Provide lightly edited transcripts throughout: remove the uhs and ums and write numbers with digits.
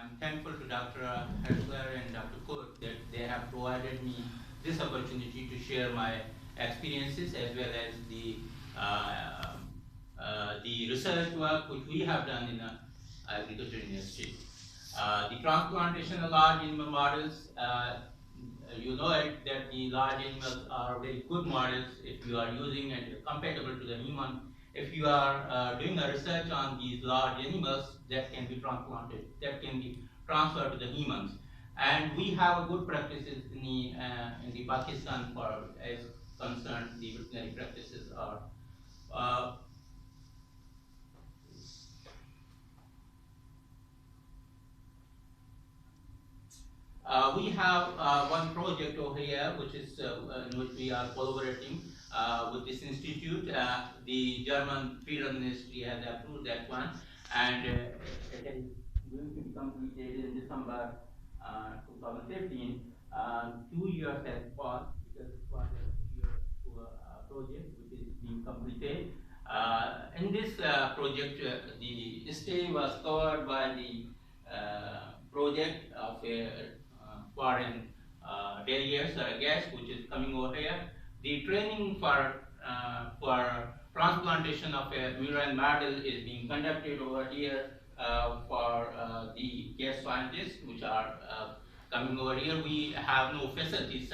I'm thankful to Dr. Herzler and Dr. Cook that they have provided me this opportunity to share my experiences as well as the research work which we have done in the agriculture industry. The transplantation of large animal models, you know it, that the large animals are very good models if you are using and compatible to the human. If you are doing a research on these large animals that can be transplanted, that can be transferred to the humans. And we have good practices in the Pakistan for as concerned the veterinary practices are. Uh, we have one project over here, which is in which we are collaborating with this institute. The German Federal Ministry has approved that one, and it is going to be completed in December 2015. 2 years has passed because it was a 2 year project which is being completed. In this project, the stay was covered by the project of a foreign delegates or guests which is coming over here. The training for transplantation of a murine model is being conducted over here for the guest scientists which are coming over here. We have no facilities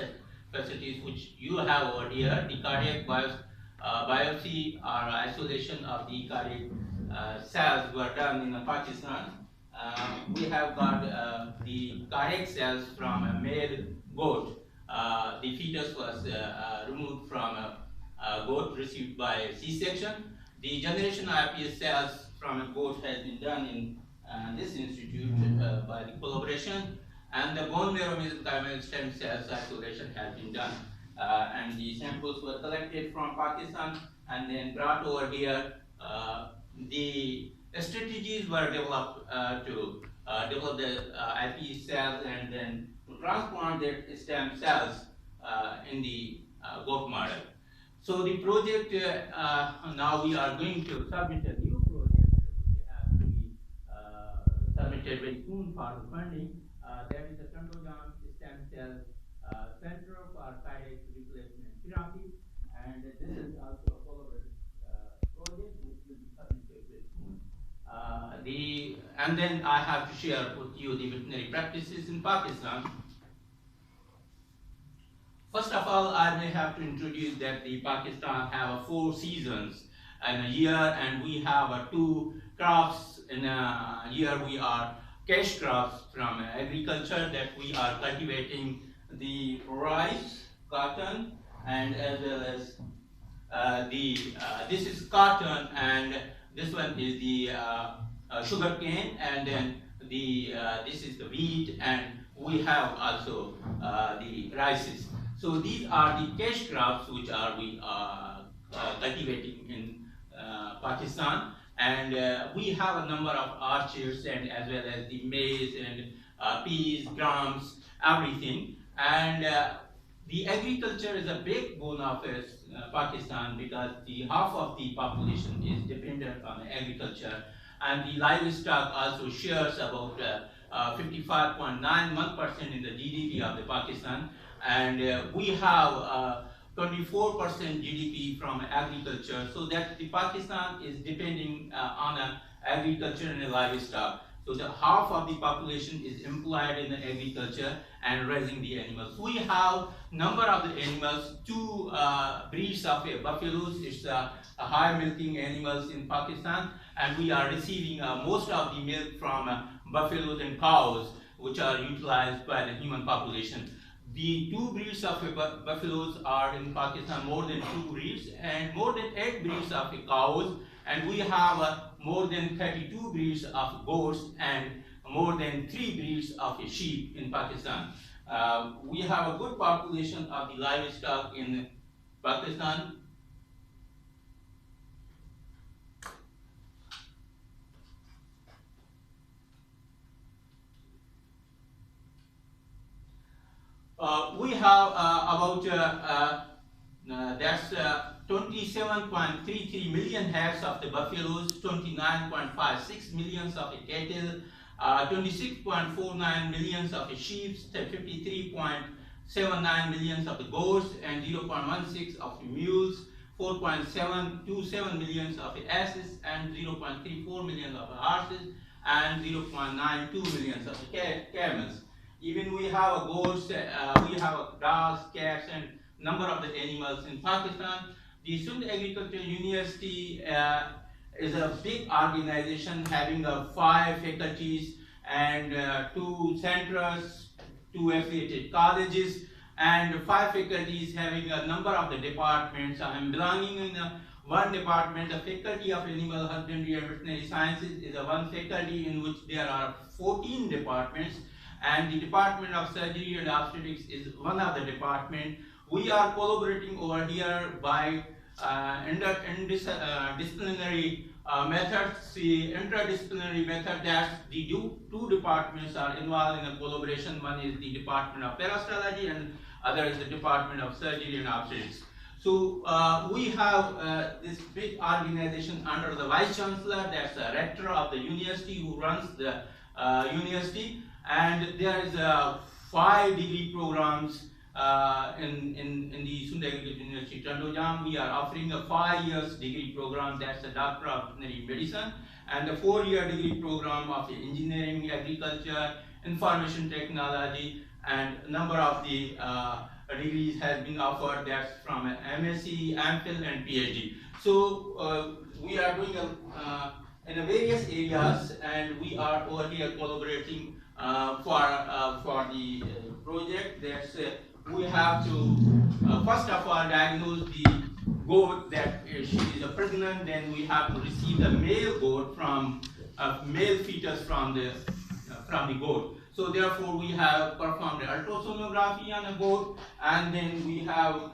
which you have over here. The cardiac biopsy or isolation of the cardiac cells were done in Pakistan. We have got the cardiac cells from a male goat. The fetus was removed from a goat received by C-section. The generation of iPS cells from a goat has been done in this institute by the collaboration, and the bone marrow mesenchymal stem cells isolation has been done. And the samples were collected from Pakistan and then brought over here. The strategies were developed to develop the IP cells and then to transplant the stem cells in the goat model. So the project, now we are going to submit a new project which has to be submitted very soon for the funding. That is the Chondrogram Stem Cell Center for Cardiac Replacement Therapy, and this is also a collaborative project which will be submitted very soon. And then I have to share with you the veterinary practices in Pakistan. First of all, I may have to introduce that the Pakistan have 4 seasons in a year, and we have 2 crops in a year. We are cash crops from agriculture that we are cultivating the rice, cotton, and as well as this is cotton, and this one is the sugar cane, and then this is the wheat, and we have also the rices. So these are the cash crops which are we cultivating in Pakistan, and we have a number of orchards and as well as the maize and peas, drums, everything. And the agriculture is a backbone of Pakistan because the half of the population is dependent on agriculture, and the livestock also shares about 55.91% in the GDP of the Pakistan, and we have 24% GDP from agriculture, so that the Pakistan is depending on agriculture and livestock. So the half of the population is employed in the agriculture and raising the animals. We have number of the animals, 2 breeds of buffaloes. It's high milking animals in Pakistan, and we are receiving most of the milk from buffaloes and cows, which are utilized by the human population. The 2 breeds of buffaloes are in Pakistan, more than 2 breeds, and more than 8 breeds of cows, and we have more than 32 breeds of goats and more than 3 breeds of sheep in Pakistan. We have a good population of the livestock in Pakistan. We have about that's 27.33 million heads of the buffaloes, 29.56 millions of the cattle, 26.49 millions of the sheep, 53.79 millions of the goats, and 0.16 of the mules, 4.727 millions of the asses, and 0.34 millions of the horses, and 0.92 millions of the camels. Even we have a goats, we have a dogs, cats, and number of the animals in Pakistan. The Sindh Agricultural University is a big organization having 5 faculties and 2 centers, 2 affiliated colleges, and 5 faculties having a number of the departments. I am belonging in one department. The Faculty of Animal Husbandry and Veterinary Sciences is a one faculty in which there are 14 departments, and the Department of Surgery and Obstetrics is one of the department. We are collaborating over here by interdisciplinary methods, the interdisciplinary method that the two departments are involved in a collaboration. One is the Department of Parasitology and other is the Department of Surgery and Obstetrics. So we have this big organization under the Vice Chancellor, that's the Rector of the university who runs the university, and there is 5 degree programs in the Sindh Agricultural University Tandojam. We are offering a 5 years degree program, that's the Doctor of Veterinary Medicine, and the 4-year degree program of Engineering, Agriculture, Information Technology, and a number of the degrees has been offered, that's from MSc, MPhil, and PhD. So we are doing in various areas, and we are over here collaborating for the project. That's we have to first of all diagnose the goat that she is pregnant. Then we have to receive the male goat from male fetus from the goat. So therefore we have performed ultrasonography on a goat, and then we have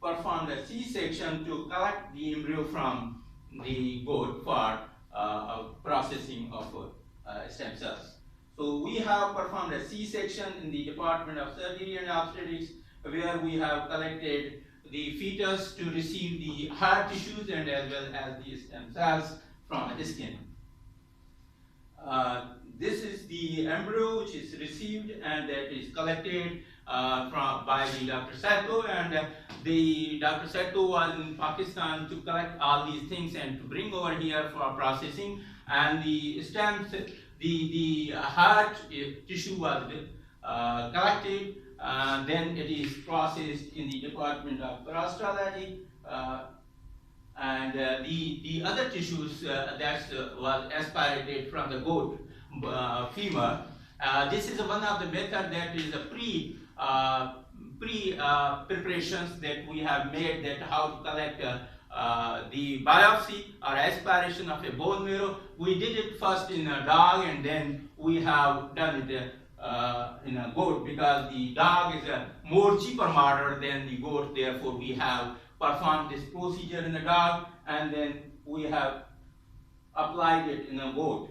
performed a C-section to collect the embryo from the goat for processing of stem cells. So we have performed a C-section in the Department of Surgery and Obstetrics, where we have collected the fetus to receive the hard tissues and as well as the stem cells from the skin. This is the embryo which is received and that is collected by the Dr. Sato, and the Dr. Sato was in Pakistan to collect all these things and to bring over here for processing, and the stem the heart tissue was collected, then it is processed in the Department of Parasitology, and the other tissues that was aspirated from the goat femur. This is one of the method that is a preparations that we have made, that how to collect the biopsy or aspiration of a bone marrow. We did it first in a dog, and then we have done it in a goat, because the dog is a more cheaper model than the goat. Therefore we have performed this procedure in the dog, and then we have applied it in a goat.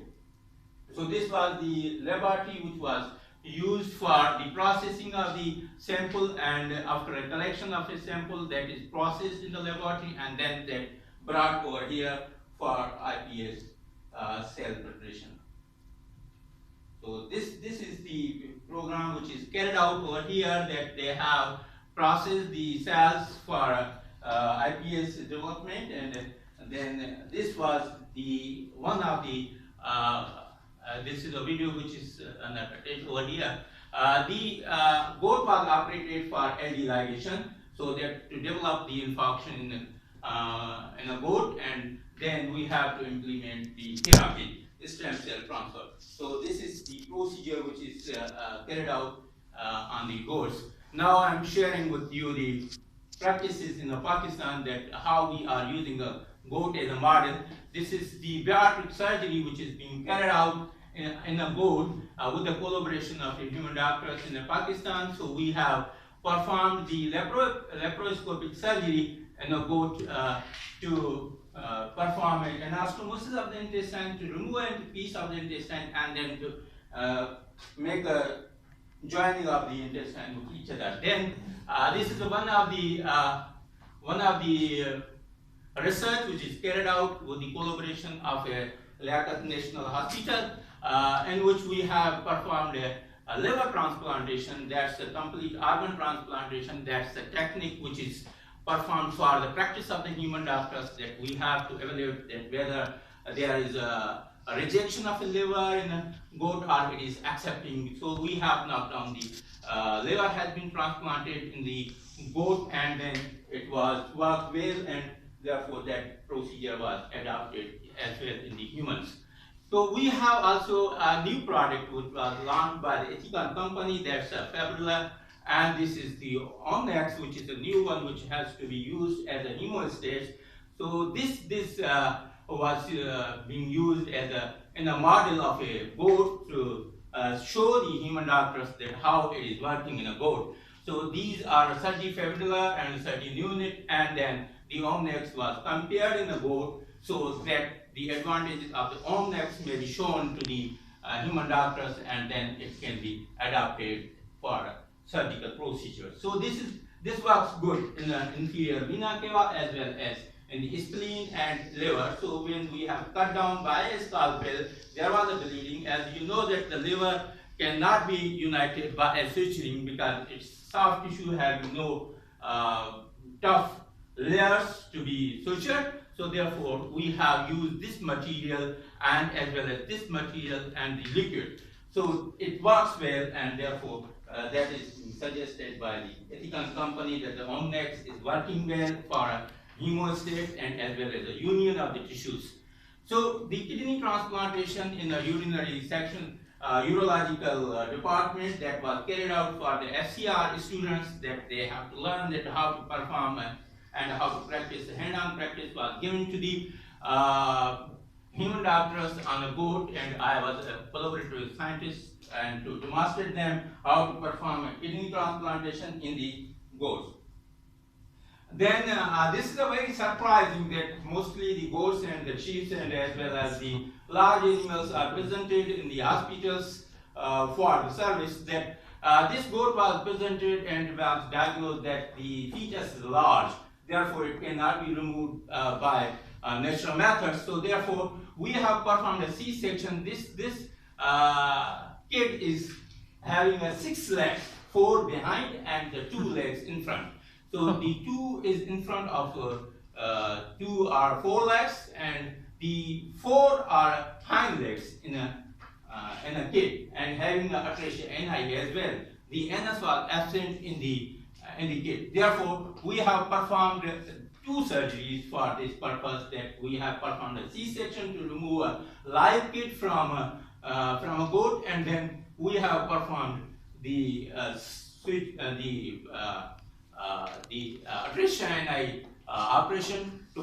So this was the laboratory which was used for the processing of the sample, and after a collection of a sample, that is processed in the laboratory and then that brought over here for iPS cell preparation. So this is the program which is carried out over here, that they have processed the cells for iPS development, and then this was the one of the this is a video which is attached over here. The goat was operated for LD ligation, so that to develop the infarction in a goat, and then we have to implement the therapy, stem cell transfer. So this is the procedure which is carried out on the goats. Now I am sharing with you the practices in Pakistan, that how we are using a goat as a model. This is the bariatric surgery which is being carried out in a goat with the collaboration of the human doctors in Pakistan. So we have performed the laparoscopic surgery in a goat to perform an anastomosis of the intestine, to remove a piece of the intestine, and then to make a joining of the intestine with each other. Then this is one of the research which is carried out with the collaboration of a Liaquat National Hospital. in which we have performed a liver transplantation. That's a complete organ transplantation. That's a technique which is performed for the practice of the human doctors, that we have to evaluate that whether there is a rejection of a liver in a goat or it is accepting. So we have knocked down the liver has been transplanted in the goat, and then it was worked well, and therefore that procedure was adopted as well in the humans. So we have also a new product which was launched by the Ethicon company, that's a Fabula, and this is the Omnex, which is a new one which has to be used as a hemostat. So this was being used as in a model of a goat to show the human doctors that how it is working in a goat. So these are Sergi Fabula and Sergi Unit, and then the Omnex was compared in a goat so that the advantages of the Omnex may be shown to the human doctors, and then it can be adapted for surgical procedure. So this works good in the inferior vena cava as well as in the spleen and liver. So when we have cut down by a scalpel, there was a bleeding. As you know that the liver cannot be united by a suturing because it's soft tissue having no tough layers to be sutured. So therefore we have used this material and as well as this material and the liquid. So it works well, and therefore that is suggested by the Ethicon company that the Omnex is working well for a hemostat and as well as the union of the tissues. So the kidney transplantation in the urinary section, urological department, that was carried out for the FCR students, that they have to learn that how to perform and how to practice. Hand-on practice was given to the human doctors on a goat, and I was a collaborative scientist and to demonstrate them how to perform a kidney transplantation in the goats. Then this is a very surprising that mostly the goats and the sheep and as well as the large animals are presented in the hospitals for the service. That this goat was presented and was diagnosed that the fetus is large, therefore it cannot be removed by natural methods. So therefore we have performed a C-section. This kid is having a 6 legs, 4 behind and the 2 legs in front. So the 2 is in front of 2 are 4 legs, and the 4 are hind legs in a kid, and having a atresia ani as well. The anus was absent in the kid. Therefore, we have performed 2 surgeries for this purpose. That we have performed a C-section to remove a live kid from a goat, and then we have performed the atresia ani operation to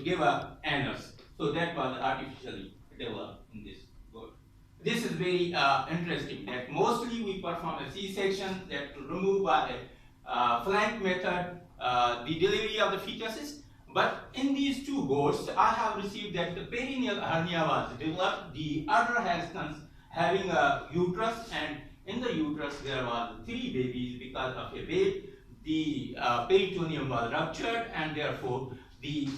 give a anus. So that was artificially developed in this goat. This is very interesting that mostly we perform a C-section that to remove by a flank method the delivery of the fetuses. But in these 2 goats, I have received that the perineal hernia was developed. The udder has having a uterus, and in the uterus there was 3 babies because of a weight. The peritoneum was ruptured, and therefore the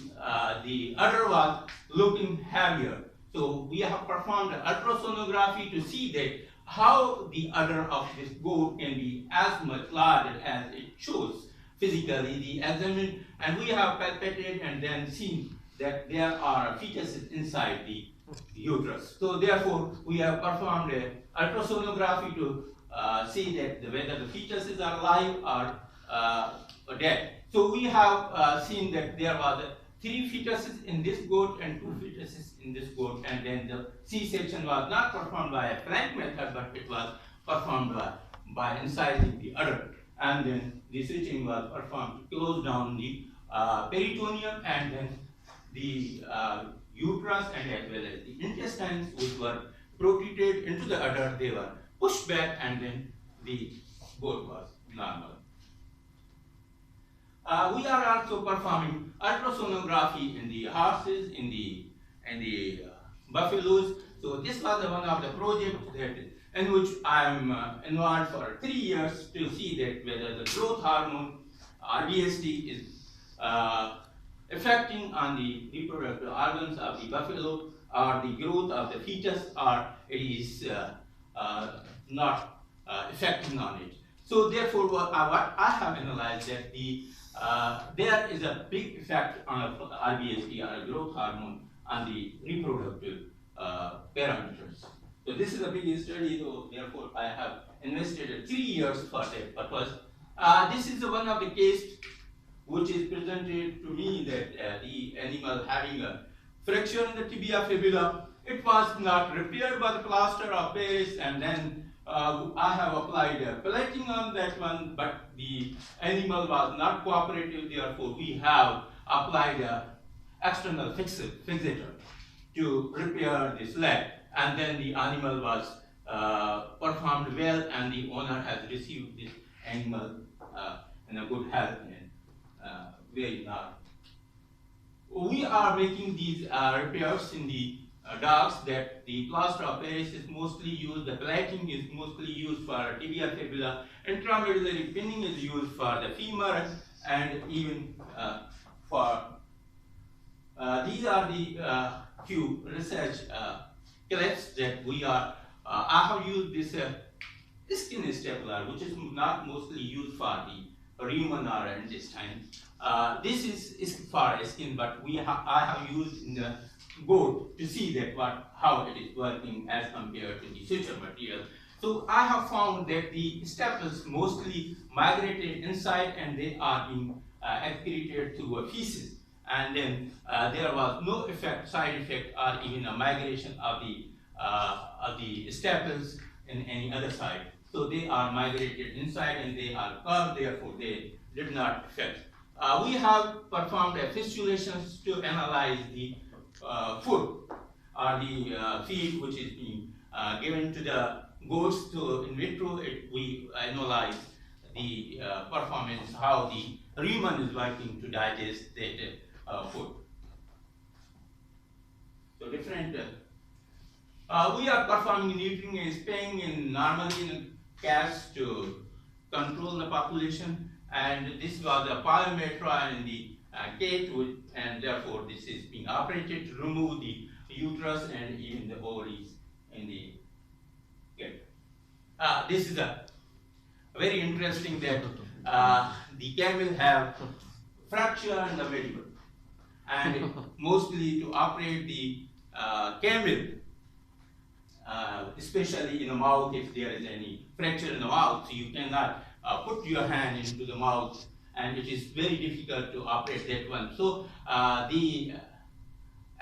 udder was looking heavier. So we have performed ultrasonography to see that how the udder of this goat can be as much larger as it shows physically the examined, and we have palpated and then seen that there are fetuses inside the uterus. So therefore we have performed ultrasonography to see that whether the fetuses are alive or dead. So we have seen that there was 3 fetuses in this goat and 2 fetuses in this goat, and then the C-section was not performed by a flank method, but it was performed by incising the udder, and then the stitching was performed to close down the peritoneum, and then the uterus and as well as the intestines, which were protruded into the udder, they were pushed back, and then the goat was normal. We are also performing ultrasonography in the horses, in the buffaloes. So this was one of the projects in which I am involved for 3 years to see that whether the growth hormone RBST is affecting on the reproductive organs of the buffalo, or the growth of the fetus, or it is not affecting on it. So therefore, what I have analyzed that there is a big effect on RBST, or a growth hormone, on the reproductive parameters. So this is a big study, so therefore I have invested 3 years for that purpose. This is one of the case which is presented to me that the animal having a fracture in the tibia fibula. It was not repaired by the plaster of Paris, and then I have applied a plating on that one, but the animal was not cooperative. Therefore, we have applied a external fixator to repair this leg, and then the animal was performed well, and the owner has received this animal in a good health and very now. We are making these repairs in the dogs that the plaster of Paris is mostly used, the plating is mostly used for tibia fibula, intramedullary pinning is used for the femur, and even for these are the few research clips that we are. I have used this skin stapler, which is not mostly used for the rumen or intestine. This is for skin, but I have used in the goat to see that how it is working as compared to the suture material. So I have found that the staples mostly migrated inside, and they are being excreted through a feces. And then there was no side effect, or even a migration of the staples in any other side. So they are migrated inside, and they are curved, therefore they did not affect. We have performed a fistulations to analyze the food or the feed which is being given to the goats. To in vitro, we analyze the performance, how the rumen is working to digest that food. So different. We are performing neutering and spaying in normally in cats to control the population, and this was a pyometra in the cat, and therefore this is being operated to remove the uterus and even the ovaries in the cat. This is a very interesting that the camel have fracture in the mandible, and mostly to operate the camel, especially in the mouth, if there is any fracture in the mouth, you cannot put your hand into the mouth, and it is very difficult to operate that one. So the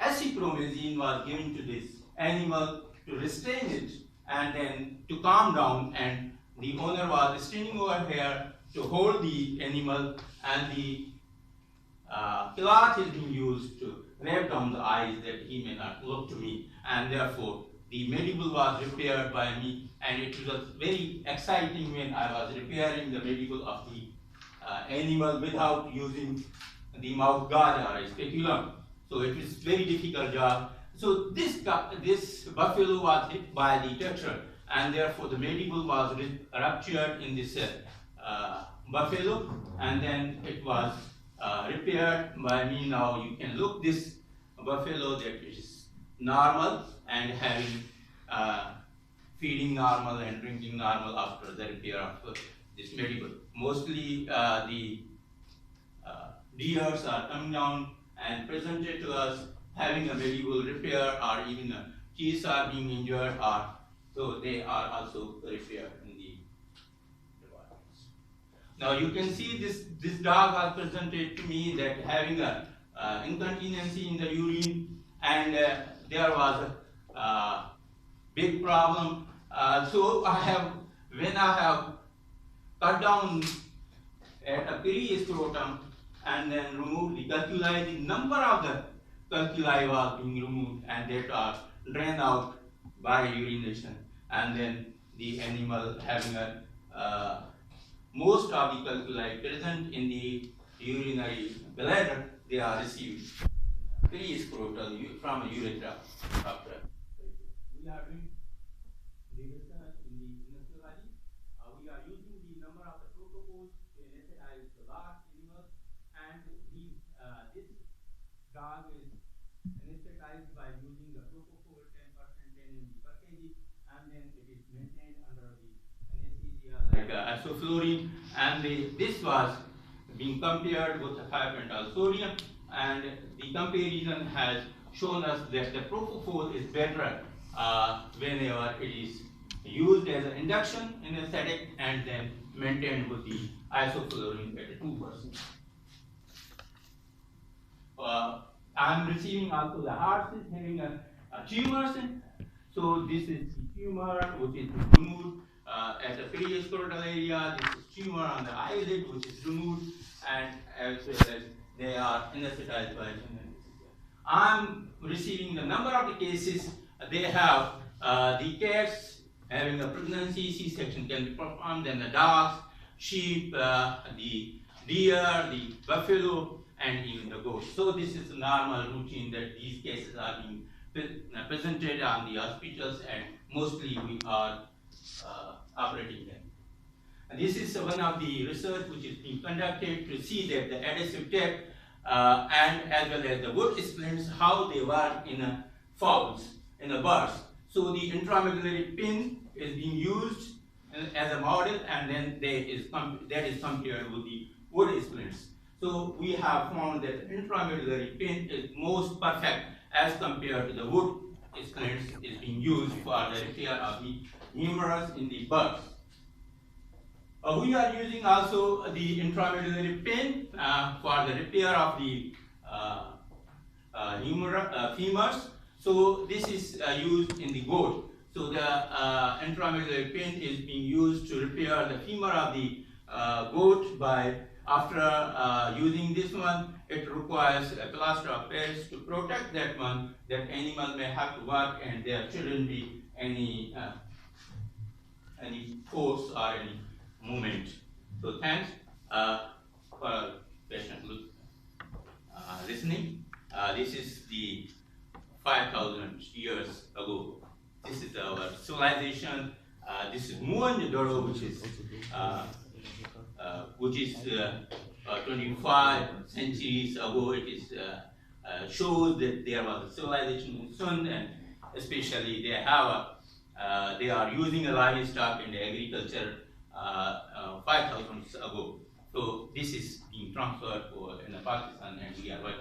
aceclomazine was given to this animal to restrain it and then to calm down, and the owner was standing over here to hold the animal, and the cloth is being used to wrap down the eyes that he may not look to me, and therefore the mandible was repaired by me, and it was very exciting when I was repairing the mandible of the animal without using the mouth guard or a speculum. So it was very difficult job. So this buffalo was hit by the tetra, and therefore the mandible was ruptured in this buffalo, and then it was repaired by me. Now you can look this buffalo that is normal and having feeding normal and drinking normal after the repair of this mandible. Mostly the deers are coming down and presented to us having a mandible repair, or even teeth are being injured, or so they are also repaired in the departments. Now you can see this dog was presented to me that having a incontinency in the urine, and there was a big problem. So when I have cut down at a periscrotum and then removed the calculi, the number of the calculi was being removed, and that are drained out by urination, and then the animal having a most of the calculi present in the urinary bladder, they are received periscrotal from a urethra after. We are doing the research in the anesthesiology. We are using the number of the protocols to anesthetize the large animals, and this dog is anesthetized by using the propofol 10% 10 mg per kg, and then it is maintained under the anesthesia like isoflurane, and this was being compared with the 5-pentyl sodium, and the comparison has shown us that the propofol is better whenever it is used as an induction anesthetic and then maintained with the isoflurane at 2%. I'm receiving also the heart is having a tumors. So this is the tumor which is removed at the perioscrotal area. This is tumor on the eyelid which is removed, and as well as they are anesthetized by anesthesia. I'm receiving the number of the cases. They have the cats having a pregnancy, C-section can be performed, then the dogs, sheep, the deer, the buffalo, and even the goat. So this is a normal routine that these cases are being presented on the hospitals, and mostly we are operating them. And this is one of the research which is being conducted to see that the adhesive tape and as well as the wood splints, how they work in fowls, in the birds. So the intramedullary pin is being used as a model, and then that is compared with the wood splints. So we have found that the intramedullary pin is most perfect as compared to the wood splints is being used for the repair of the humerus in the birds. We are using also the intramedullary pin for the repair of the femurs. So this is used in the goat. So the intramedullary pin is being used to repair the femur of the goat. By after using this one, it requires a plaster of Paris to protect that one. That animal may have to work, and there shouldn't be any force or any movement. So thanks for patient listening. This is the 5,000 years ago. This is our civilization. This is Mohenjo-daro, which is 25 centuries ago. It is shows that there was a civilization in Sun, and especially they are using a livestock in the agriculture 5,000 ago. So this is being transferred in Pakistan, and we are working